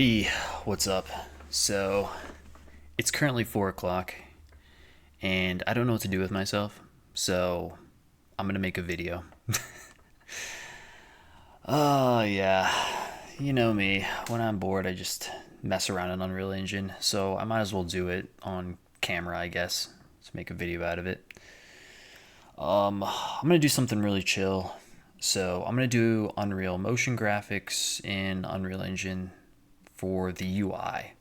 Hey, what's up? So, it's currently 4 o'clock, and I don't know what to do with myself, so I'm gonna make a video. Yeah, you know me. When I'm bored, I just mess around in Unreal Engine, so I might as well do it on camera, I guess. Let's make a video out of it. I'm gonna do something really chill. So, I'm gonna do Unreal motion graphics in Unreal Engine for the UI.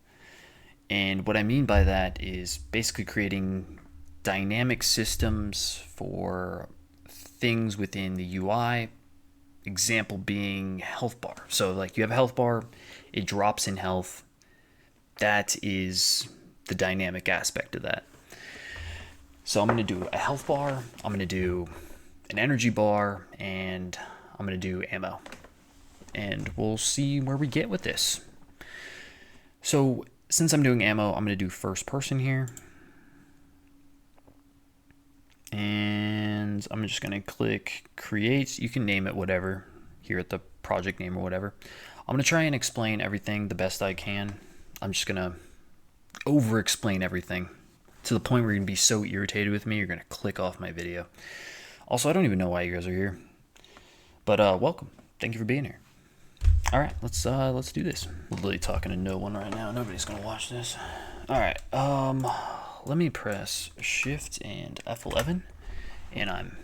And what I mean by that is basically creating dynamic systems for things within the UI. Example being health bar. So, like, you have a health bar, it drops in health. That is the dynamic aspect of that. So, I'm going to do a health bar, I'm going to do an energy bar, and I'm going to do ammo. And we'll see where we get with this. So, since I'm doing ammo, I'm going to do first person here. And I'm just going to click create. You can name it whatever here at the project name or whatever. I'm going to try and explain everything the best I can. I'm just going to over explain everything to the point where you're going to be so irritated with me, you're going to click off my video. Also, I don't even know why you guys are here. But welcome. Thank you for being here. All right, let's do this. I'm literally talking to no one right now. Nobody's gonna watch this. All right, let me press Shift and F11, and I'm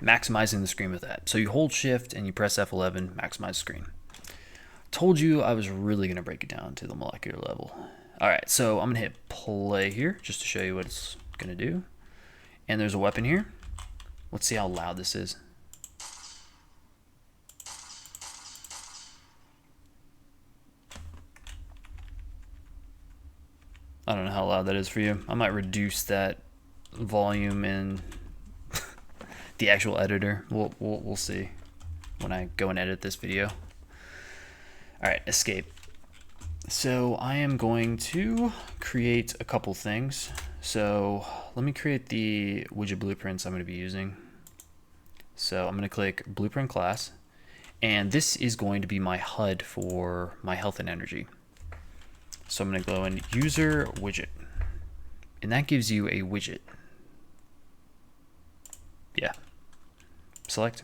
maximizing the screen with that. So you hold Shift and you press F11, maximize screen. Told you I was really gonna break it down to the molecular level. All right, so I'm gonna hit play here just to show you what it's gonna do. And there's a weapon here. Let's see how loud this is. I don't know how loud that is for you. I might reduce that volume in the actual editor. We'll see when I go and edit this video. All right, escape. So I am going to create a couple things. So let me create the widget blueprints I'm going to be using. So I'm going to click blueprint class, and this is going to be my HUD for my health and energy. So I'm going to go in user widget, and that gives you a widget. Yeah. Select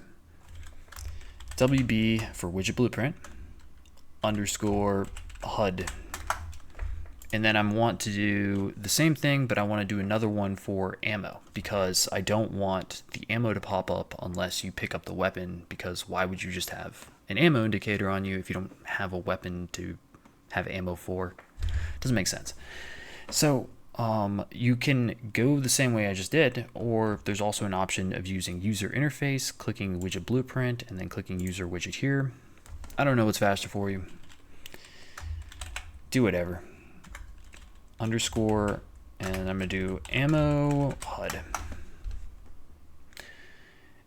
WB for widget blueprint underscore HUD. And then I want to do the same thing, but I want to do another one for ammo because I don't want the ammo to pop up unless you pick up the weapon, because why would you just have an ammo indicator on you if you don't have a weapon to have ammo for? Doesn't make sense. So you can go the same way I just did, or there's also an option of using user interface, clicking widget blueprint, and then clicking user widget here. I don't know what's faster for you. Do whatever. Underscore, and I'm going to do ammo HUD.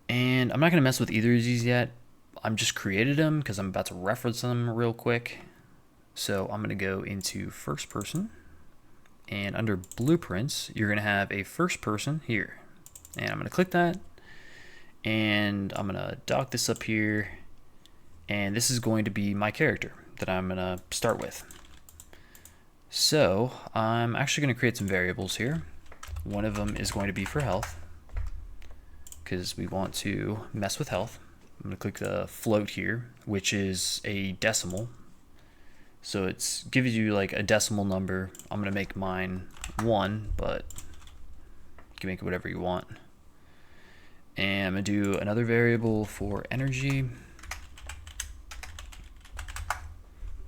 And I'm not going to mess with either of these yet. I'm just created them because I'm about to reference them real quick. So I'm going to go into first person, and under blueprints, you're going to have a first person here. And I'm going to click that, and I'm going to dock this up here. And this is going to be my character that I'm going to start with. So I'm actually going to create some variables here. One of them is going to be for health, because we want to mess with health. I'm going to click the float here, which is a decimal. So it's gives you like a decimal number. I'm going to make mine 1, but you can make it whatever you want. And I'm going to do another variable for energy.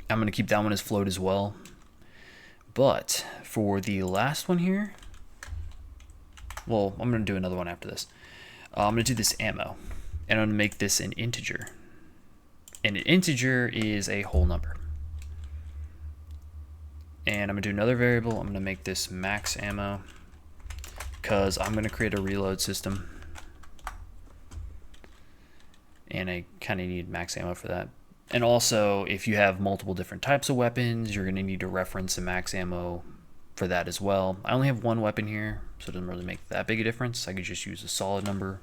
I'm going to keep that one as float as well. But for the last one here, well, I'm going to do another one after this. I'm going to do this ammo, and I'm going to make this an integer. And an integer is a whole number. And I'm going to do another variable. I'm going to make this max ammo, because I'm going to create a reload system. And I kind of need max ammo for that. And also, if you have multiple different types of weapons, you're going to need to reference a max ammo for that as well. I only have one weapon here, so it doesn't really make that big a difference. I could just use a solid number,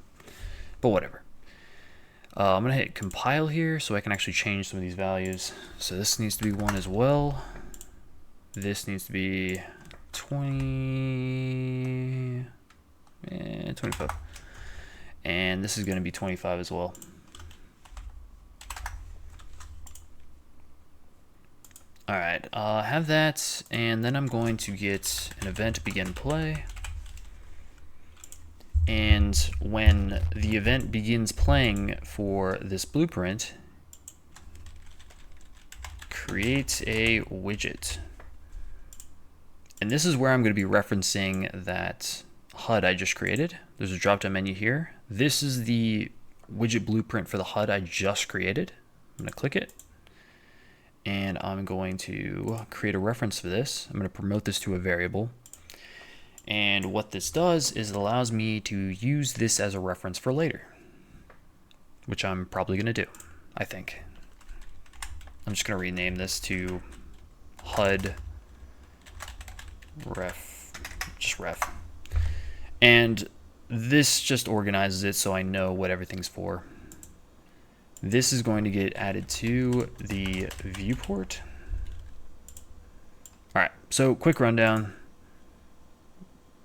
but whatever. I'm going to hit compile here so I can actually change some of these values. So this needs to be 1 as well. this needs to be 20, 25. And this is going to be 25 as well. All right, have that, and then I'm going to get an event begin play. And when the event begins playing for this blueprint, create a widget. And this is where I'm going to be referencing that HUD I just created. There's a drop-down menu here. This is the widget blueprint for the HUD I just created. I'm going to click it. And I'm going to create a reference for this. I'm going to promote this to a variable. And what this does is it allows me to use this as a reference for later, which I'm probably going to do, I think. I'm just going to rename this to HUD ref, just ref. And this just organizes it so I know what everything's for. This is going to get added to the viewport. All right, so quick rundown.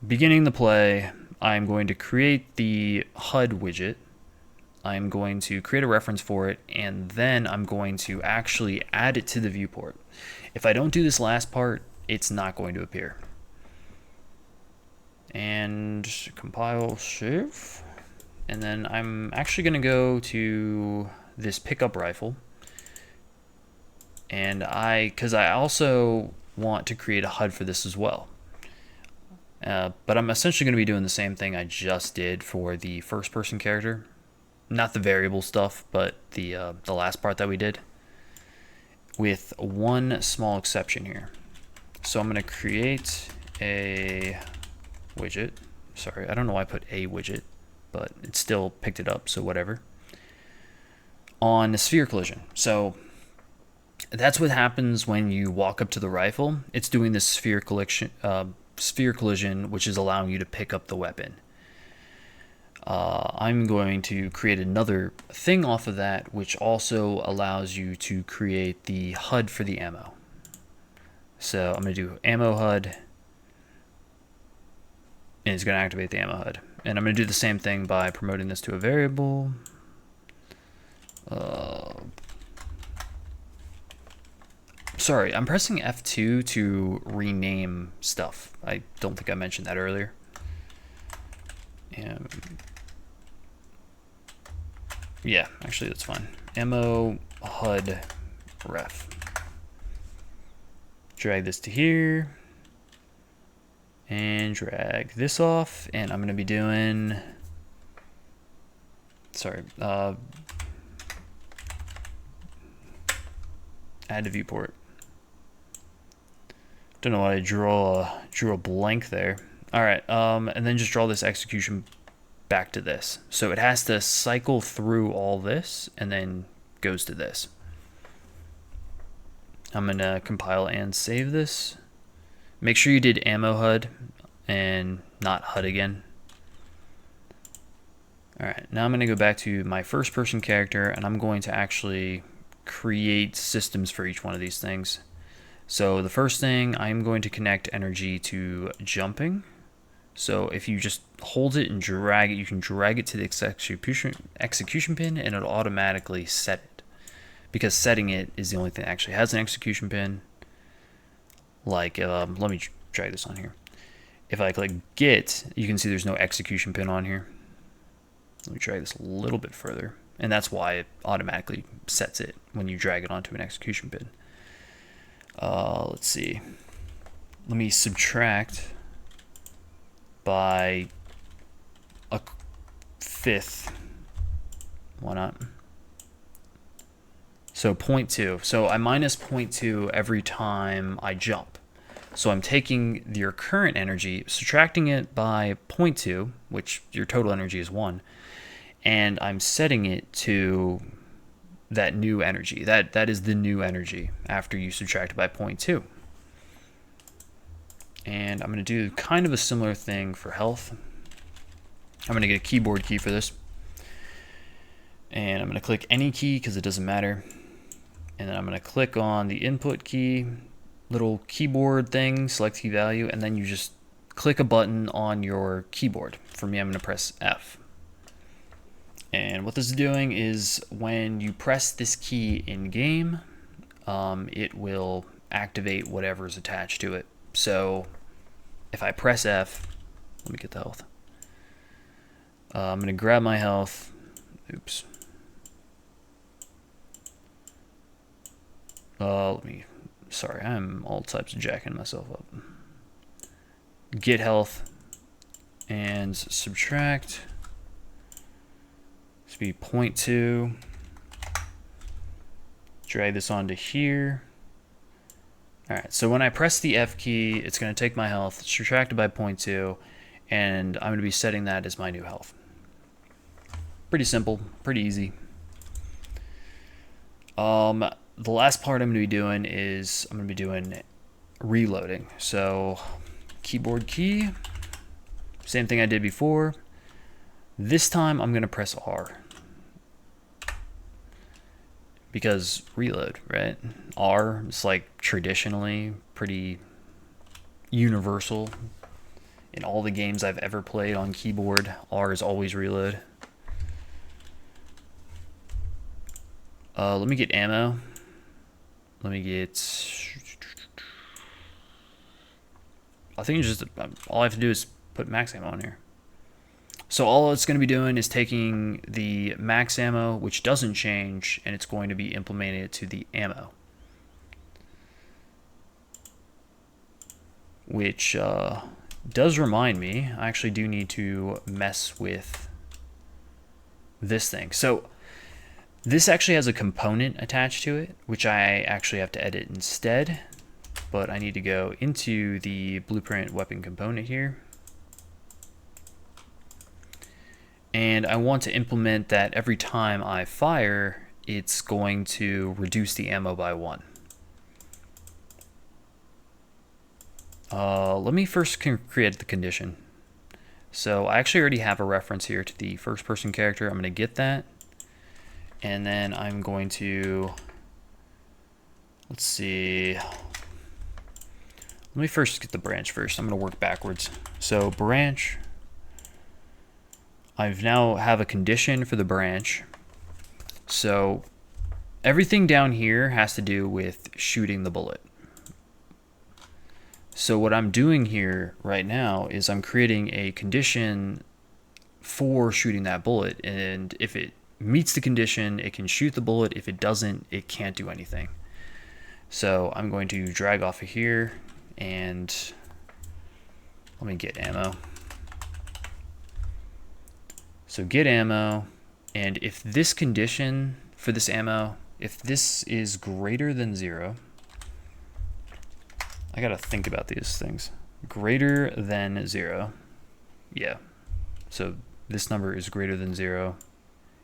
Beginning the play, I'm going to create the HUD widget. I'm going to create a reference for it, and then I'm going to actually add it to the viewport. If I don't do this last part, it's not going to appear. And compile, save. And then I'm actually going to go to this pickup rifle. And because I also want to create a HUD for this as well. But I'm essentially going to be doing the same thing I just did for the first person character. Not the variable stuff, but the last part that we did. With one small exception here. So I'm going to create a widget. Sorry, I don't know why I put a widget, but it still picked it up, so whatever. On the sphere collision. So that's what happens when you walk up to the rifle. It's doing this sphere collision, which is allowing you to pick up the weapon. I'm going to create another thing off of that, which also allows you to create the HUD for the ammo. So I'm going to do ammo HUD, and it's going to activate the ammo HUD. And I'm going to do the same thing by promoting this to a variable. Sorry, I'm pressing F2 to rename stuff. I don't think I mentioned that earlier. Yeah, actually that's fine. Ammo HUD ref. Drag this to here. And drag this off. And I'm going to be doing... Sorry. Add to viewport. Don't know why I drew a blank there. All right, and then just draw this execution back to this. So it has to cycle through all this and then goes to this. I'm gonna compile and save this. Make sure you did ammo HUD and not HUD again. All right, now I'm gonna go back to my first person character and I'm going to actually create systems for each one of these things. So the first thing, I'm going to connect energy to jumping. So if you just hold it and drag it, you can drag it to the execution pin and it'll automatically set it. Because setting it is the only thing that actually has an execution pin. Like, let me drag this on here. If I click get, you can see there's no execution pin on here. Let me drag this a little bit further. And that's why it automatically sets it when you drag it onto an execution pin. Let's see. Let me subtract by a fifth. Why not? So 0.2. So I minus 0.2 every time I jump. So I'm taking your current energy, subtracting it by 0.2, which your total energy is 1, and I'm setting it to that new energy. That is the new energy after you subtract it by 0.2. And I'm going to do kind of a similar thing for health. I'm going to get a keyboard key for this. And I'm going to click any key because it doesn't matter. And then I'm going to click on the input key. little keyboard thing, select key value, and then you just click a button on your keyboard. For me, I'm going to press F. And what this is doing is when you press this key in game, it will activate whatever's attached to it. So if I press F, let me get the health. I'm going to grab my health. Oops. Sorry, I'm all types of jacking myself up. Get health and subtract. This be 0.2. Drag this onto here. Alright, so when I press the F key, it's going to take my health, subtract it by 0.2, and I'm going to be setting that as my new health. Pretty simple, pretty easy. The last part I'm going to be doing is I'm going to be doing reloading. So keyboard key, same thing I did before. This time I'm going to press R. Because reload, right? R is like traditionally pretty universal. In all the games I've ever played on keyboard, R is always reload. Let me get ammo. Let me get... I think it's just... all I have to do is put max ammo on here. So all it's going to be doing is taking the max ammo, which doesn't change, and it's going to be implementing it to the ammo. Which does remind me, I actually do need to mess with this thing. So this actually has a component attached to it, which I actually have to edit instead. But I need to go into the blueprint weapon component here. And I want to implement that every time I fire, it's going to reduce the ammo by 1. Let me first create the condition. So I actually already have a reference here to the first person character. I'm going to get that. And then I'm going to, let's see. Let me first get the branch first. I'm going to work backwards. So branch. I've now have a condition for the branch. So everything down here has to do with shooting the bullet. So what I'm doing here right now is I'm creating a condition for shooting that bullet, and if it meets the condition, it can shoot the bullet. If it doesn't, it can't do anything. So I'm going to drag off of here and let me get ammo. So get ammo, and if this condition for this ammo, if this is greater than 0, I gotta think about these things. Greater than 0, yeah. So this number is greater than 0.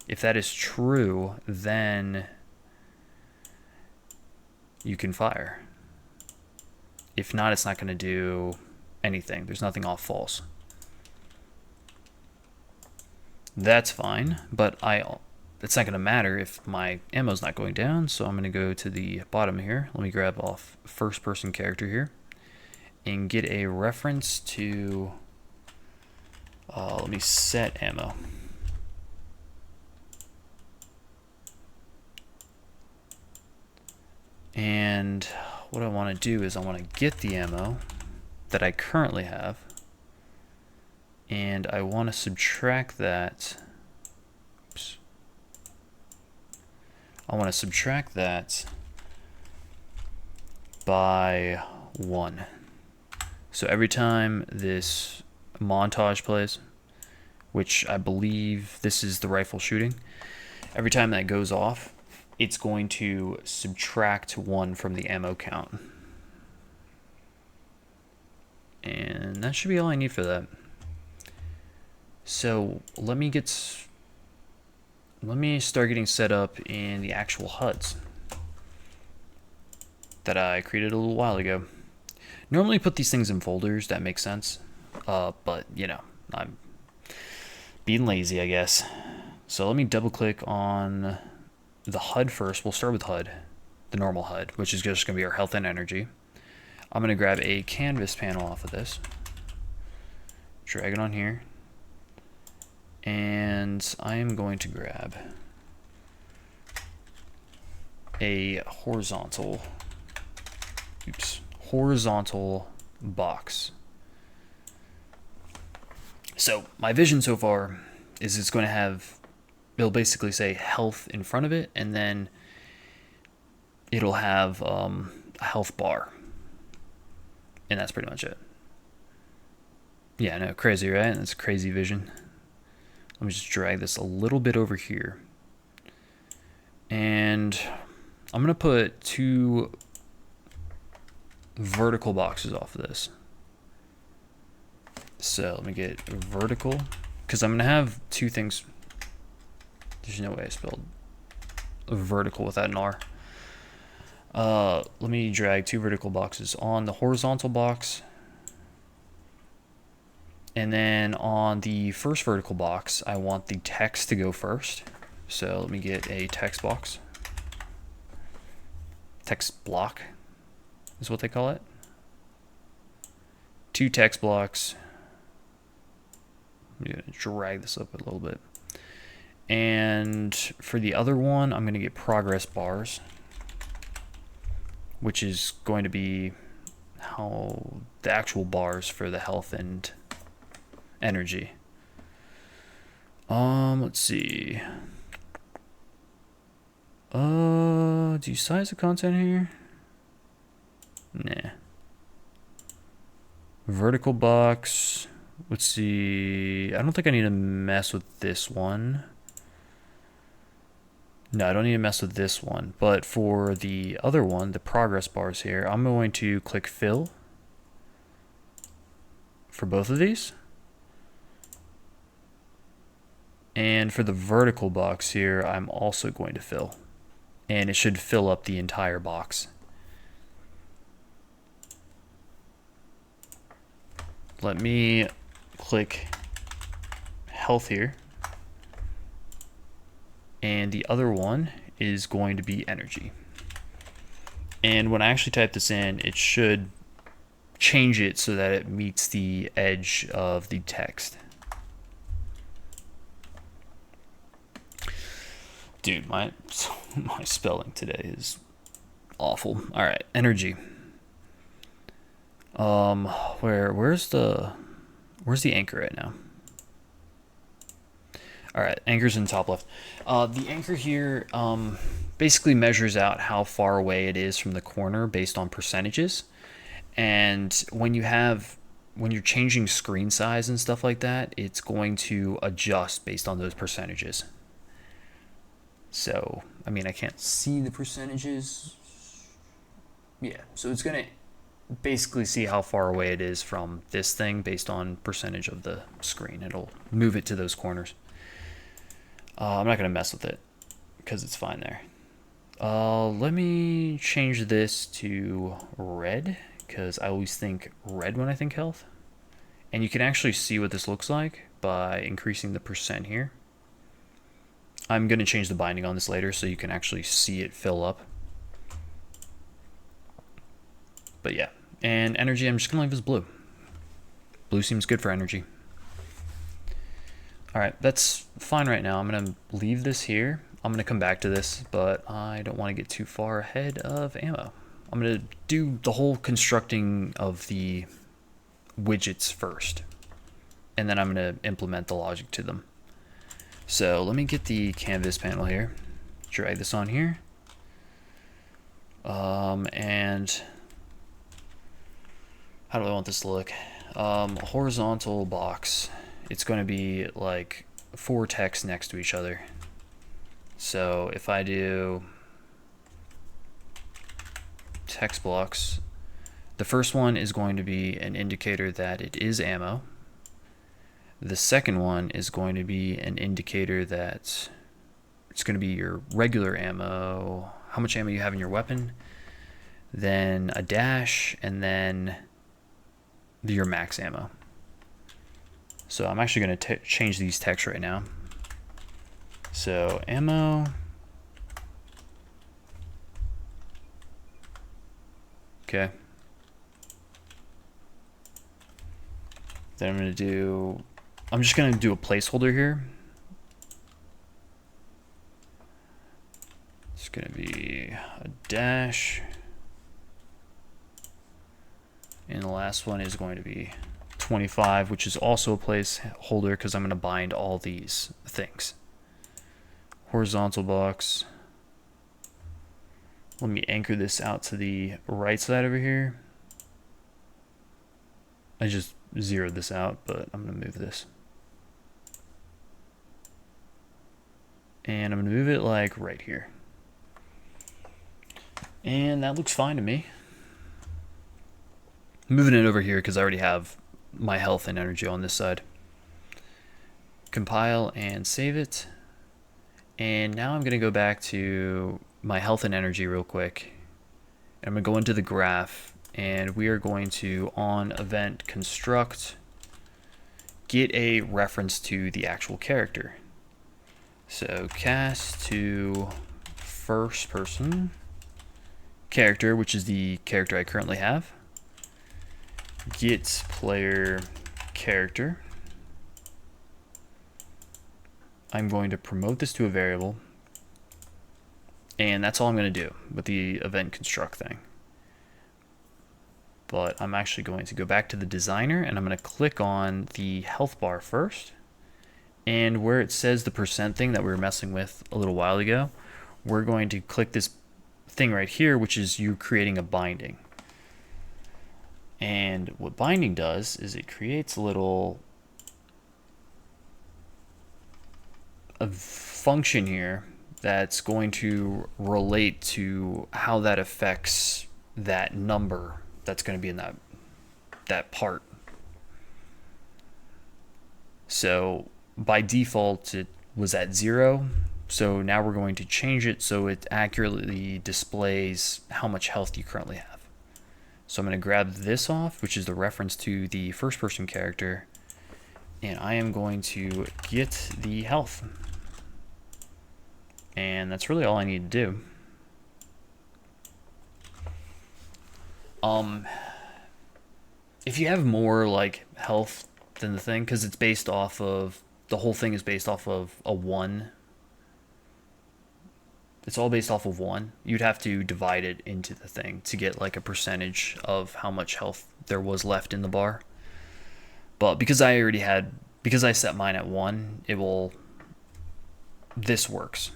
If that is true, then you can fire. If not, it's not gonna do anything. There's nothing off false. That's fine, but it's not going to matter if my ammo's not going down, so I'm going to go to the bottom here. Let me grab off first person character here and get a reference to, let me set ammo. And what I want to do is I want to get the ammo that I currently have, and I want to subtract that. Oops. I want to subtract that by 1. So every time this montage plays, which I believe this is the rifle shooting, every time that goes off, it's going to subtract 1 from the ammo count. And that should be all I need for that. So let me start getting set up in the actual HUDs that I created a little while ago. Normally put these things in folders, that makes sense. But you know, I'm being lazy, I guess. So let me double click on the HUD first. We'll start with HUD, the normal HUD, which is just gonna be our health and energy. I'm going to grab a canvas panel off of this, drag it on here, and I am going to grab a horizontal box. So my vision so far is it's going to have, it'll basically say health in front of it, and then it'll have a health bar, and that's pretty much it. Yeah, no, crazy, right? That's a crazy vision. Let me just drag this a little bit over here, and I'm gonna put 2 vertical boxes off of this. So let me get vertical, because I'm gonna have 2 things. There's no way I spelled vertical without an R. Let me drag 2 vertical boxes on the horizontal box, and then on the first vertical box I want the text to go first. So let me get a text box. Text block is what they call it. 2 text blocks. I'm gonna drag this up a little bit. And for the other one, I'm gonna get progress bars, which is going to be how the actual bars for the health and energy. Let's see. Do you size the content here? Nah. Vertical box. Let's see. I don't think I need to mess with this one. No, I don't need to mess with this one. But for the other one, the progress bars here, I'm going to click fill for both of these. And for the vertical box here, I'm also going to fill. And it should fill up the entire box. Let me click health here. And the other one is going to be energy. And when I actually type this in, it should change it so that it meets the edge of the text. Dude, my spelling today is awful. All right, energy. Where's the anchor right now? All right, anchor's in the top left. The anchor here basically measures out how far away it is from the corner based on percentages. And when you're changing screen size and stuff like that, it's going to adjust based on those percentages. So, I mean, I can't see the percentages. Yeah, so it's going to basically see how far away it is from this thing based on percentage of the screen. It'll move it to those corners. I'm not going to mess with it because it's fine there. Let me change this to red, because I always think red when I think health. And you can actually see what this looks like by increasing the percent here. I'm going to change the binding on this later so you can actually see it fill up. But yeah, and energy, I'm just going to leave as blue. Blue seems good for energy. All right, that's fine right now. I'm going to leave this here. I'm going to come back to this, but I don't want to get too far ahead of ammo. I'm going to do the whole constructing of the widgets first, and then I'm going to implement the logic to them. So let me get the canvas panel here, drag this on here, and how do I want this to look? A horizontal box. It's going to be like 4 texts next to each other. So if I do text blocks, the first one is going to be an indicator that it is ammo. The second one is going to be an indicator that it's going to be your regular ammo, how much ammo you have in your weapon, then a dash, and then your max ammo. So I'm actually going to change these texts right now. So ammo, okay, Then I'm just going to do a placeholder here. It's going to be a dash. And the last one is going to be 25, which is also a placeholder because I'm going to bind all these things. Horizontal box. Let me anchor this out to the right side over here. I just zeroed this out, but I'm going to move this. And I'm going to move it like right here. And that looks fine to me. Moving it over here because I already have my health and energy on this side. Compile and save it. And now I'm going to go back to my health and energy real quick. I'm going to go into the graph, and we are going to, on event construct, get a reference to the actual character. So cast to first person character, which is the character I currently have. Get player character. I'm going to promote this to a variable, and that's all I'm going to do with the event construct thing. But I'm actually going to go back to the designer, and I'm going to click on the health bar first, and where it says the percent thing that we were messing with a little while ago, we're going to click this thing right here, which is you creating a binding. And what binding does is it creates a function here that's going to relate to how that affects that number that's going to be in that part. So by default it was at 0, so now we're going to change it so it accurately displays how much health you currently have. So I'm going to grab this off, which is the reference to the first person character, and I am going to get the health. And that's really all I need to do. If you have more like health than the thing, because it's based off of, the whole thing is based off of a 1. It's all based off of 1. You'd have to divide it into the thing to get like a percentage of how much health there was left in the bar. But because I set mine at 1, this works.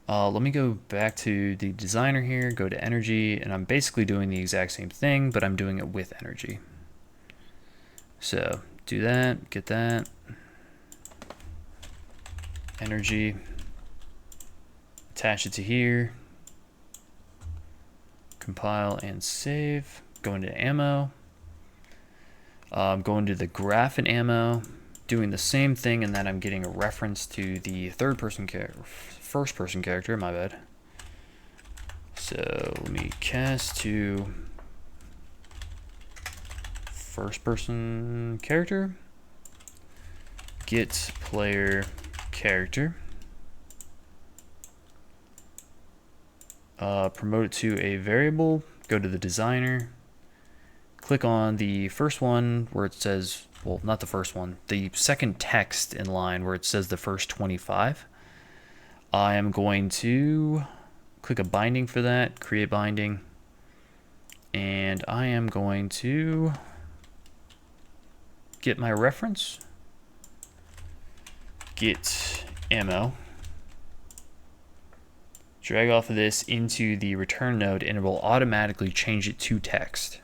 Let me go back to the designer here, go to energy, and I'm basically doing the exact same thing, but I'm doing it with energy. So do that, get that. Energy, attach it to here, compile and save, go into ammo, go into the graph and ammo, doing the same thing, and then I'm getting a reference to the first person character, my bad. So let me cast to first person character, get player character, promote it to a variable, go to the designer, click on the first one where it says, well, not the first one, the second text in line where it says the first 25. I am going to click a binding for that, create binding, and I am going to get my reference, get ammo, drag off of this into the return node, and it will automatically change it to text.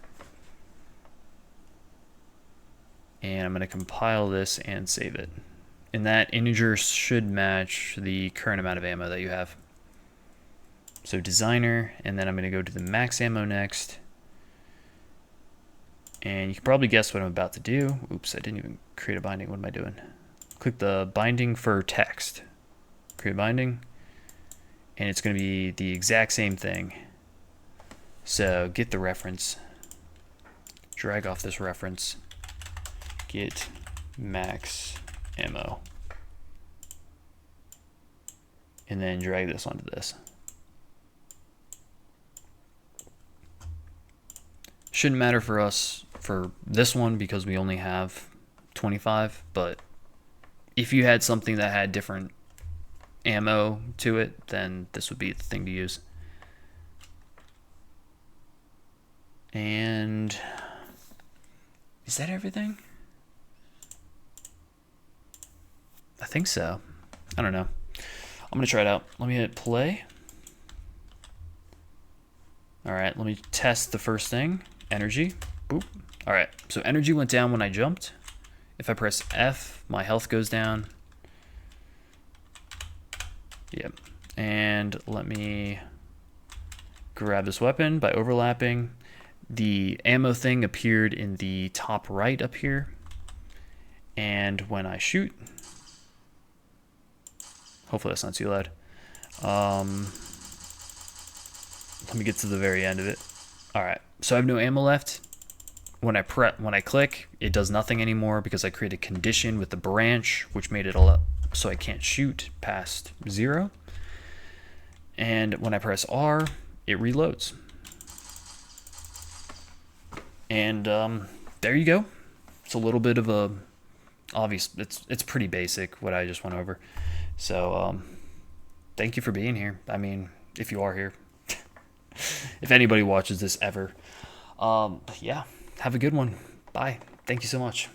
And I'm going to compile this and save it. And that integer should match the current amount of ammo that you have. So designer, and then I'm going to go to the max ammo next. And you can probably guess what I'm about to do. Oops, I didn't even create a binding. What am I doing? Click the binding for text. Create binding. And it's going to be the exact same thing. So get the reference. Drag off this reference. Get max ammo. And then drag this onto this. Shouldn't matter for us for this one because we only have 25, but if you had something that had different ammo to it, then this would be the thing to use. And is that everything? I think so. I don't know. I'm going to try it out. Let me hit play. All right, let me test the first thing. Energy. Boop. All right, so energy went down when I jumped. If I press F, my health goes down. Yep. And let me grab this weapon by overlapping. The ammo thing appeared in the top right up here. And when I shoot, hopefully that's not too loud. Let me get to the very end of it. All right, so I have no ammo left. When I click, it does nothing anymore because I created a condition with the branch, which made it so I can't shoot past 0. And when I press R, it reloads. And there you go. It's a little bit of a obvious. It's pretty basic what I just went over. So thank you for being here. I mean, if you are here, if anybody watches this ever, yeah, have a good one. Bye. Thank you so much.